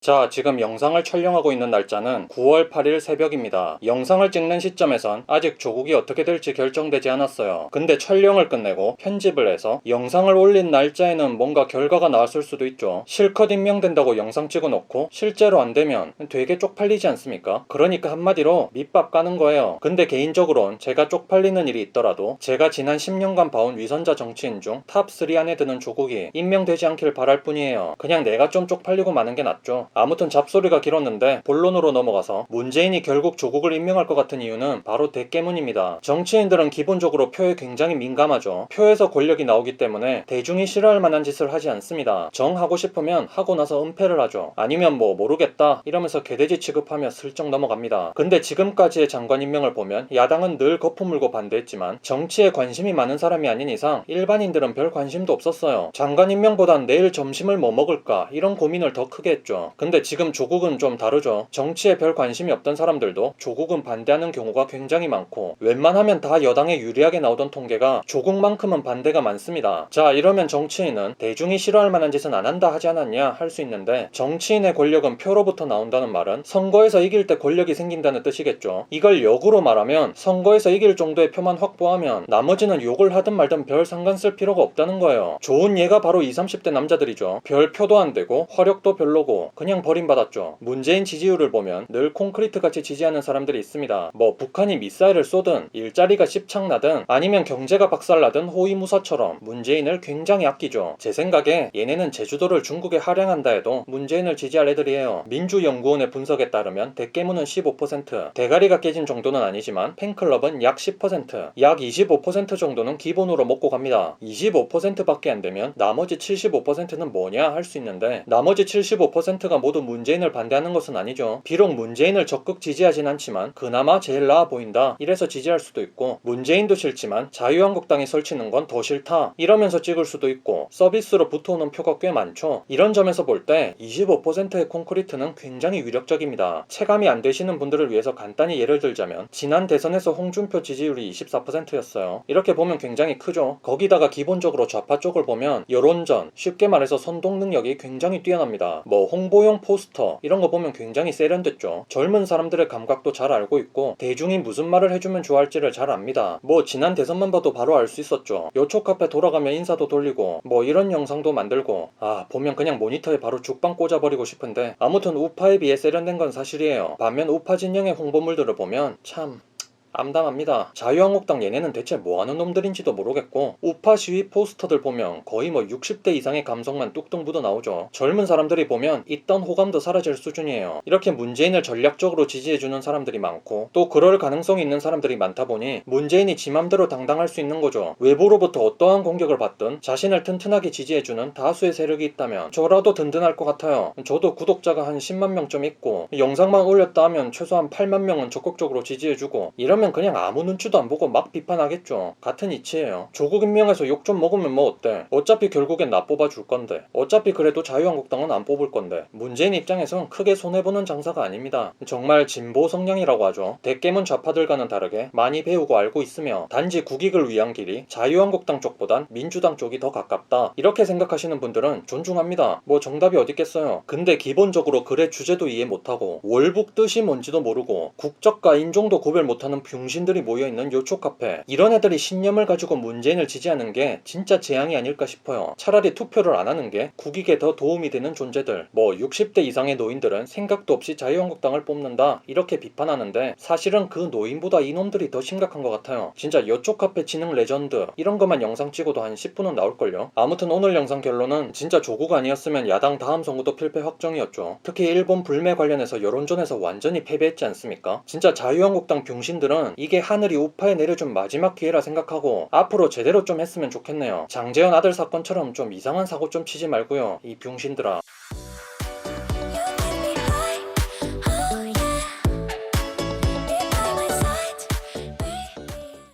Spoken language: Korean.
자, 지금 영상을 촬영하고 있는 날짜는 9월 8일 새벽입니다. 영상을 찍는 시점에선 아직 조국이 어떻게 될지 결정되지 않았어요. 근데 촬영을 끝내고 편집을 해서 영상을 올린 날짜에는 뭔가 결과가 나왔을 수도 있죠. 실컷 임명된다고 영상 찍어놓고 실제로 안 되면 되게 쪽팔리지 않습니까? 그러니까 한마디로 밑밥 까는 거예요. 근데 개인적으론 제가 쪽팔리는 일이 있더라도 제가 지난 10년간 봐온 위선자 정치인 중 탑 3 안에 드는 조국이 임명되지 않길 바랄 뿐이에요. 그냥 내가 좀 쪽팔리고 마는 게 낫죠. 아무튼 잡소리가 길었는데 본론으로 넘어가서 문재인이 결국 조국을 임명할 것 같은 이유는 바로 대깨문입니다. 정치인들은 기본적으로 표에 굉장히 민감하죠. 표에서 권력이 나오기 때문에 대중이 싫어할 만한 짓을 하지 않습니다. 정 하고 싶으면 하고 나서 은폐를 하죠. 아니면 뭐 모르겠다 이러면서 개돼지 취급하며 슬쩍 넘어갑니다. 근데 지금까지의 장관 임명을 보면 야당은 늘 거품 물고 반대했지만 정치에 관심이 많은 사람이 아닌 이상 일반인들은 별 관심도 없었어요. 장관 임명보단 내일 점심을 뭐 먹을까 이런 고민을 더 크게 했죠. 근데 지금 조국은 좀 다르죠. 정치에 별 관심이 없던 사람들도 조국은 반대하는 경우가 굉장히 많고 웬만하면 다 여당에 유리하게 나오던 통계가 조국만큼은 반대가 많습니다. 자, 이러면 정치인은 대중이 싫어할 만한 짓은 안 한다 하지 않았냐 할 수 있는데 정치인의 권력은 표로부터 나온다는 말은 선거에서 이길 때 권력이 생긴다는 뜻이겠죠. 이걸 역으로 말하면 선거에서 이길 정도의 표만 확보하면 나머지는 욕을 하든 말든 별 상관 쓸 필요가 없다는 거예요. 좋은 예가 바로 20, 30대 남자들이죠. 별 표도 안 되고 화력도 별로고 그냥 버림받았죠. 문재인 지지율을 보면 늘 콘크리트같이 지지하는 사람들이 있습니다. 뭐 북한이 미사일을 쏘든 일자리가 씹창나든 아니면 경제가 박살나든 호위무사처럼 문재인을 굉장히 아끼죠. 제 생각에 얘네는 제주도를 중국에 할양한다 해도 문재인을 지지할 애들이에요. 민주연구원의 분석에 따르면 대깨문은 15%, 대가리가 깨진 정도는 아니지만 팬클럽은 약 10%, 약 25% 정도는 기본으로 먹고 갑니다. 25%밖에 안 되면 나머지 75%는 뭐냐 할 수 있는데 나머지 75%가 모두 문재인을 반대하는 것은 아니죠. 비록 문재인을 적극 지지하진 않지만 그나마 제일 나아 보인다 이래서 지지할 수도 있고 문재인도 싫지만 자유한국당이 설치는 건 더 싫다 이러면서 찍을 수도 있고 서비스로 붙어오는 표가 꽤 많죠. 이런 점에서 볼 때 25%의 콘크리트는 굉장히 위력적입니다. 체감이 안 되시는 분들을 위해서 간단히 예를 들자면 지난 대선에서 홍준표 지지율이 24%였어요. 이렇게 보면 굉장히 크죠. 거기다가 기본적으로 좌파 쪽을 보면 여론전, 쉽게 말해서 선동 능력이 굉장히 뛰어납니다. 뭐 홍보용 포스터 이런 거 보면 굉장히 세련됐죠. 젊은 사람들의 감각도 잘 알고 있고 대중이 무슨 말을 해주면 좋아할지를 잘 압니다. 뭐 지난 대선만 봐도 바로 알 수 있었죠. 요초 카페 돌아가면 인사도 돌리고 뭐 이런 영상도 만들고 보면 그냥 모니터에 바로 죽빵 꽂아버리고 싶은데 아무튼 우파에 비해 세련된 건 사실이에요. 반면 우파 진영의 홍보물들을 보면 참 암담합니다. 자유한국당 얘네는 대체 뭐하는 놈들인지도 모르겠고 우파 시위 포스터들 보면 거의 뭐 60대 이상의 감성만 뚝뚝 묻어 나오죠. 젊은 사람들이 보면 있던 호감도 사라질 수준이에요. 이렇게 문재인을 전략적으로 지지해주는 사람들이 많고 또 그럴 가능성이 있는 사람들이 많다 보니 문재인이 지 맘대로 당당할 수 있는 거죠. 외부로부터 어떠한 공격을 받든 자신을 튼튼하게 지지해주는 다수의 세력이 있다면 저라도 든든할 것 같아요. 저도 구독자가 한 10만 명쯤 있고 영상만 올렸다 하면 최소한 8만 명은 적극적으로 지지해주고 이러면 그냥 아무 눈치도 안 보고 막 비판하겠죠. 같은 이치예요. 조국 임명해서 욕 좀 먹으면 뭐 어때? 어차피 결국엔 나 뽑아줄 건데 어차피 그래도 자유한국당은 안 뽑을 건데 문재인 입장에선 크게 손해보는 장사가 아닙니다. 정말 진보 성향이라고 하죠. 대깨문 좌파들과는 다르게 많이 배우고 알고 있으며 단지 국익을 위한 길이 자유한국당 쪽보단 민주당 쪽이 더 가깝다 이렇게 생각하시는 분들은 존중합니다. 뭐 정답이 어딨겠어요. 근데 기본적으로 글의 주제도 이해 못하고 월북 뜻이 뭔지도 모르고 국적과 인종도 구별 못하는 병신들이 모여있는 요초 카페 이런 애들이 신념을 가지고 문재인을 지지하는 게 진짜 재앙이 아닐까 싶어요. 차라리 투표를 안 하는 게 국익에 더 도움이 되는 존재들 뭐 60대 이상의 노인들은 생각도 없이 자유한국당을 뽑는다 이렇게 비판하는데 사실은 그 노인보다 이놈들이 더 심각한 것 같아요. 진짜 요초 카페 지능 레전드 이런 것만 영상 찍어도 한 10분은 나올걸요. 아무튼 오늘 영상 결론은 진짜 조국 아니었으면 야당 다음 선거도 필패 확정이었죠. 특히 일본 불매 관련해서 여론전에서 완전히 패배했지 않습니까? 진짜 자유한국당 병신들은 이게 하늘이 우파에 내려준 마지막 기회라 생각하고 앞으로 제대로 좀 했으면 좋겠네요. 장제연 아들 사건처럼 좀 이상한 사고 좀 치지 말고요. 이 병신들아.